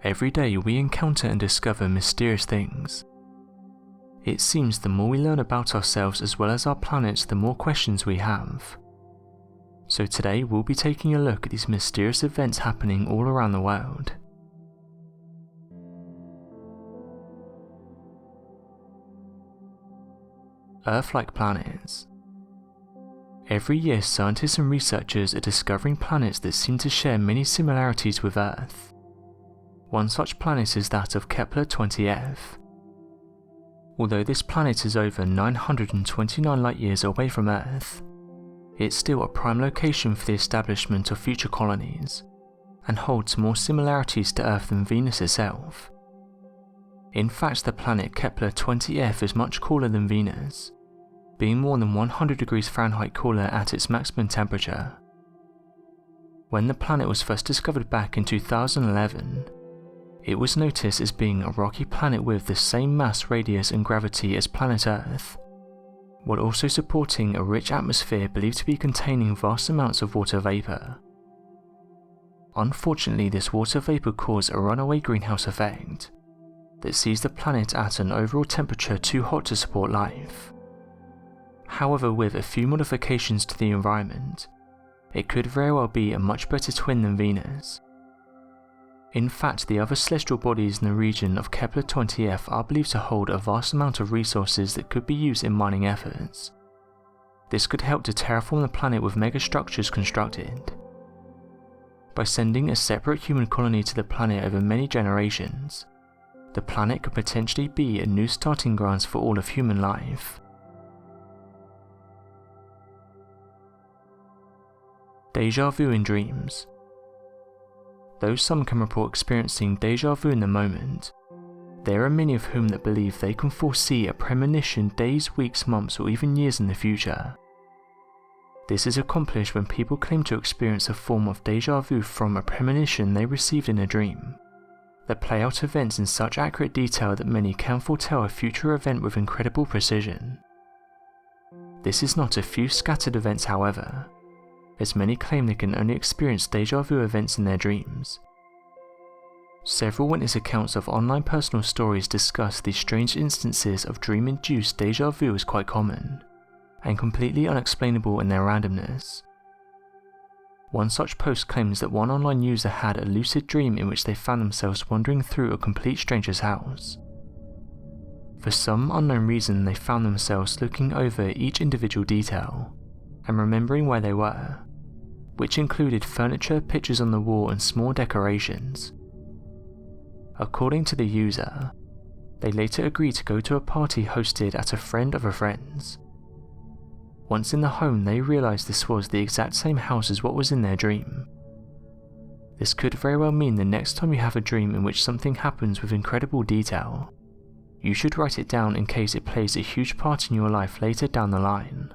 Every day we encounter and discover mysterious things. It seems the more we learn about ourselves as well as our planet, the more questions we have. So today we'll be taking a look at these mysterious events happening all around the world. Earth-like planets. Every year scientists and researchers are discovering planets that seem to share many similarities with Earth. One such planet is that of Kepler-20f. Although this planet is over 929 light-years away from Earth, it's still a prime location for the establishment of future colonies, and holds more similarities to Earth than Venus itself. In fact, the planet Kepler-20f is much cooler than Venus, being more than 100 degrees Fahrenheit cooler at its maximum temperature. When the planet was first discovered back in 2011, it was noticed as being a rocky planet with the same mass, radius and gravity as planet Earth, while also supporting a rich atmosphere believed to be containing vast amounts of water vapour. Unfortunately, this water vapour caused a runaway greenhouse effect that sees the planet at an overall temperature too hot to support life. However, with a few modifications to the environment, it could very well be a much better twin than Venus. In fact, the other celestial bodies in the region of Kepler-20f are believed to hold a vast amount of resources that could be used in mining efforts. This could help to terraform the planet with megastructures constructed. By sending a separate human colony to the planet over many generations, the planet could potentially be a new starting grounds for all of human life. Deja vu in dreams. Though some can report experiencing deja vu in the moment, there are many of whom that believe they can foresee a premonition days, weeks, months or even years in the future. This is accomplished when people claim to experience a form of deja vu from a premonition they received in a dream, that play out events in such accurate detail that many can foretell a future event with incredible precision. This is not a few scattered events, however, as many claim they can only experience deja vu events in their dreams. Several witness accounts of online personal stories discuss these strange instances of dream-induced deja vu as quite common, and completely unexplainable in their randomness. One such post claims that one online user had a lucid dream in which they found themselves wandering through a complete stranger's house. For some unknown reason, they found themselves looking over each individual detail, and remembering where they were, which included furniture, pictures on the wall and small decorations. According to the user, they later agreed to go to a party hosted at a friend of a friend's. Once in the home, they realised this was the exact same house as what was in their dream. This could very well mean the next time you have a dream in which something happens with incredible detail, you should write it down in case it plays a huge part in your life later down the line.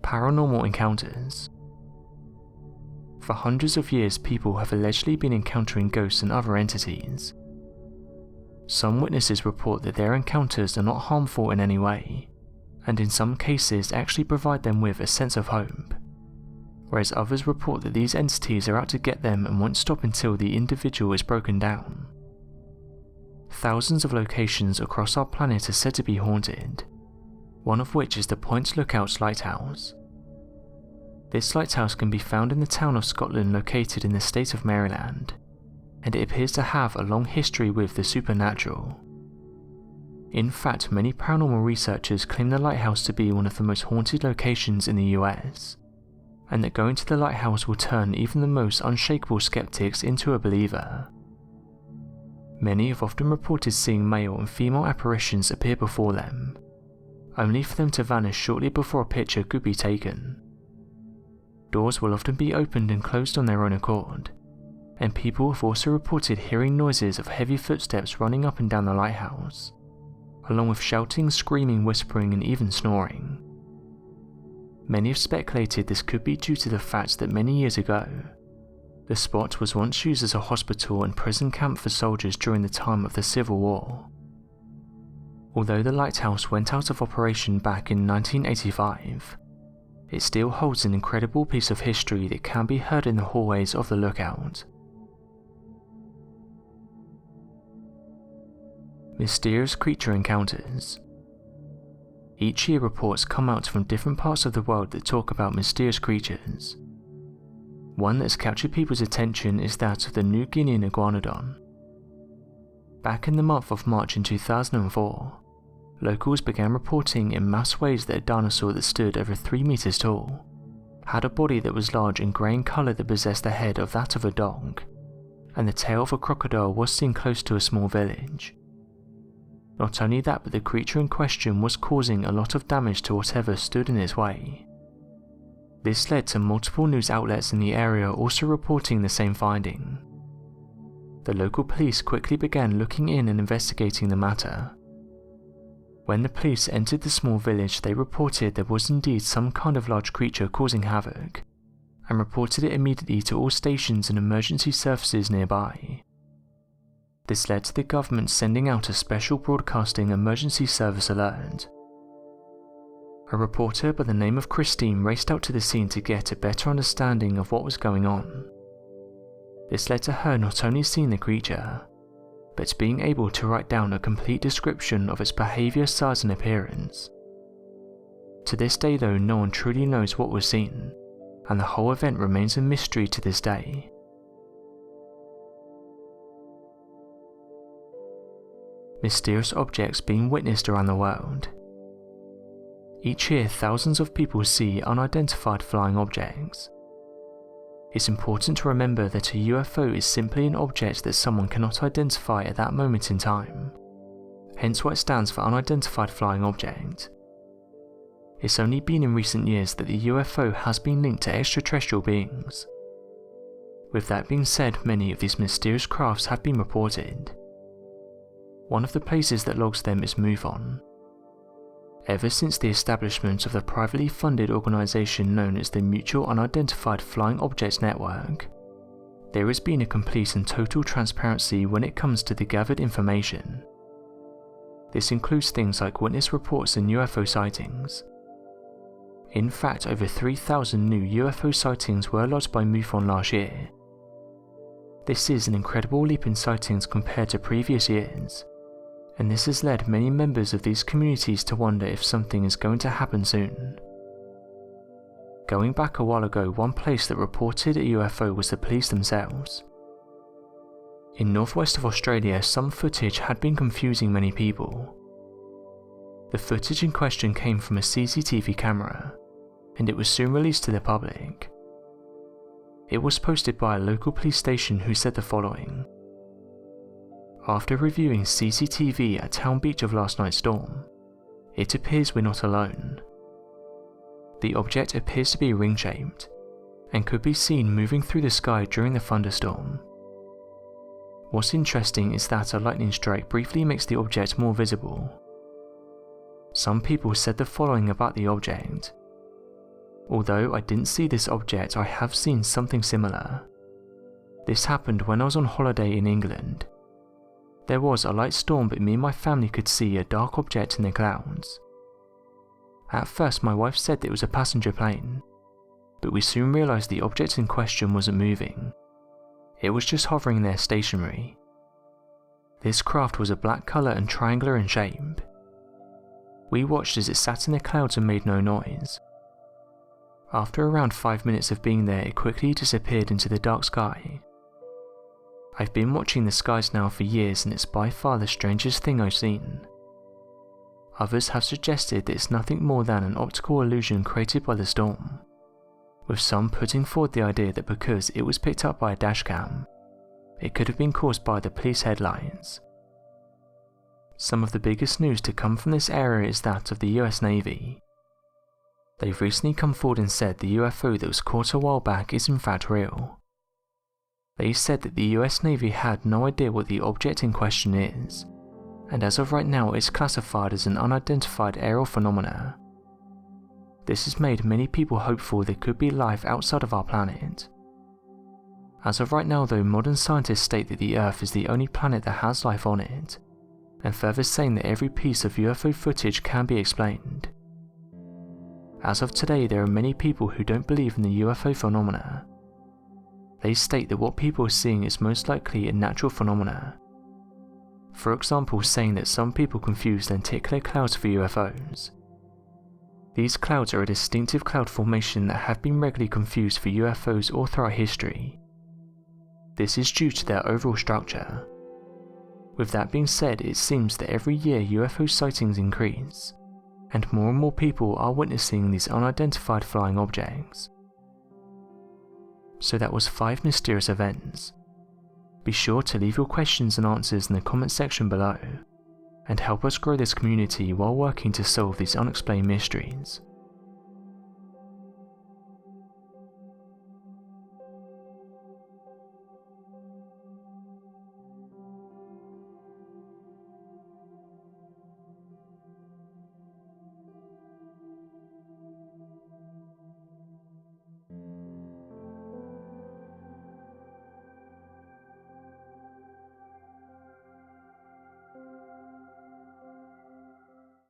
Paranormal encounters. For hundreds of years, people have allegedly been encountering ghosts and other entities. Some witnesses report that their encounters are not harmful in any way, and in some cases actually provide them with a sense of hope, whereas others report that these entities are out to get them and won't stop until the individual is broken down. Thousands of locations across our planet are said to be haunted, one of which is the Point Lookout Lighthouse. This lighthouse can be found in the town of Scotland located in the state of Maryland, and it appears to have a long history with the supernatural. In fact, many paranormal researchers claim the lighthouse to be one of the most haunted locations in the US, and that going to the lighthouse will turn even the most unshakable skeptics into a believer. Many have often reported seeing male and female apparitions appear before them, only for them to vanish shortly before a picture could be taken. Doors will often be opened and closed on their own accord, and people have also reported hearing noises of heavy footsteps running up and down the lighthouse, along with shouting, screaming, whispering and even snoring. Many have speculated this could be due to the fact that many years ago, the spot was once used as a hospital and prison camp for soldiers during the time of the Civil War. Although the lighthouse went out of operation back in 1985, it still holds an incredible piece of history that can be heard in the hallways of the lookout. Mysterious creature encounters. Each year reports come out from different parts of the world that talk about mysterious creatures. One that's captured people's attention is that of the New Guinean iguanodon. Back in the month of March in 2004, locals began reporting in mass waves that a dinosaur that stood over 3 meters tall had a body that was large and grey in colour that possessed the head of that of a dog, and the tail of a crocodile was seen close to a small village. Not only that, but the creature in question was causing a lot of damage to whatever stood in its way. This led to multiple news outlets in the area also reporting the same finding. The local police quickly began looking in and investigating the matter. When the police entered the small village, they reported there was indeed some kind of large creature causing havoc, and reported it immediately to all stations and emergency services nearby. This led to the government sending out a special broadcasting emergency service alert. A reporter by the name of Christine raced out to the scene to get a better understanding of what was going on. This led to her not only seeing the creature, but being able to write down a complete description of its behaviour, size and appearance. To this day though, no one truly knows what was seen, and the whole event remains a mystery to this day. Mysterious objects being witnessed around the world. Each year, thousands of people see unidentified flying objects. It's important to remember that a UFO is simply an object that someone cannot identify at that moment in time, hence why it stands for Unidentified Flying Object. It's only been in recent years that the UFO has been linked to extraterrestrial beings. With that being said, many of these mysterious crafts have been reported. One of the places that logs them is MoveOn. Ever since the establishment of the privately funded organisation known as the Mutual Unidentified Flying Objects Network, there has been a complete and total transparency when it comes to the gathered information. This includes things like witness reports and UFO sightings. In fact, over 3,000 new UFO sightings were lodged by MUFON last year. This is an incredible leap in sightings compared to previous years, and this has led many members of these communities to wonder if something is going to happen soon. Going back a while ago, one place that reported a UFO was the police themselves. In northwest of Australia, some footage had been confusing many people. The footage in question came from a CCTV camera, and it was soon released to the public. It was posted by a local police station who said the following: "After reviewing CCTV at Town Beach of last night's storm, it appears we're not alone. The object appears to be ring-shaped, and could be seen moving through the sky during the thunderstorm. What's interesting is that a lightning strike briefly makes the object more visible. Some people said the following about the object: although I didn't see this object, I have seen something similar. This happened when I was on holiday in England. There was a light storm, but me and my family could see a dark object in the clouds. At first my wife said that it was a passenger plane, but we soon realised the object in question wasn't moving. It was just hovering there stationary. This craft was a black colour and triangular in shape. We watched as it sat in the clouds and made no noise. After around 5 minutes of being there, it quickly disappeared into the dark sky. I've been watching the skies now for years, and it's by far the strangest thing I've seen. Others have suggested that it's nothing more than an optical illusion created by the storm, with some putting forward the idea that because it was picked up by a dashcam, it could have been caused by the police headlights. Some of the biggest news to come from this area is that of the US Navy. They've recently come forward and said the UFO that was caught a while back is in fact real. They said that the US Navy had no idea what the object in question is, and as of right now it's classified as an unidentified aerial phenomena. This has made many people hopeful there could be life outside of our planet. As of right now though, modern scientists state that the Earth is the only planet that has life on it, and further saying that every piece of UFO footage can be explained. As of today, there are many people who don't believe in the UFO phenomena. They state that what people are seeing is most likely a natural phenomena. For example, saying that some people confuse lenticular clouds for UFOs. These clouds are a distinctive cloud formation that have been regularly confused for UFOs all throughout history. This is due to their overall structure. With that being said, it seems that every year UFO sightings increase, and more people are witnessing these unidentified flying objects. So that was 5 mysterious events. Be sure to leave your questions and answers in the comment section below, and help us grow this community while working to solve these unexplained mysteries.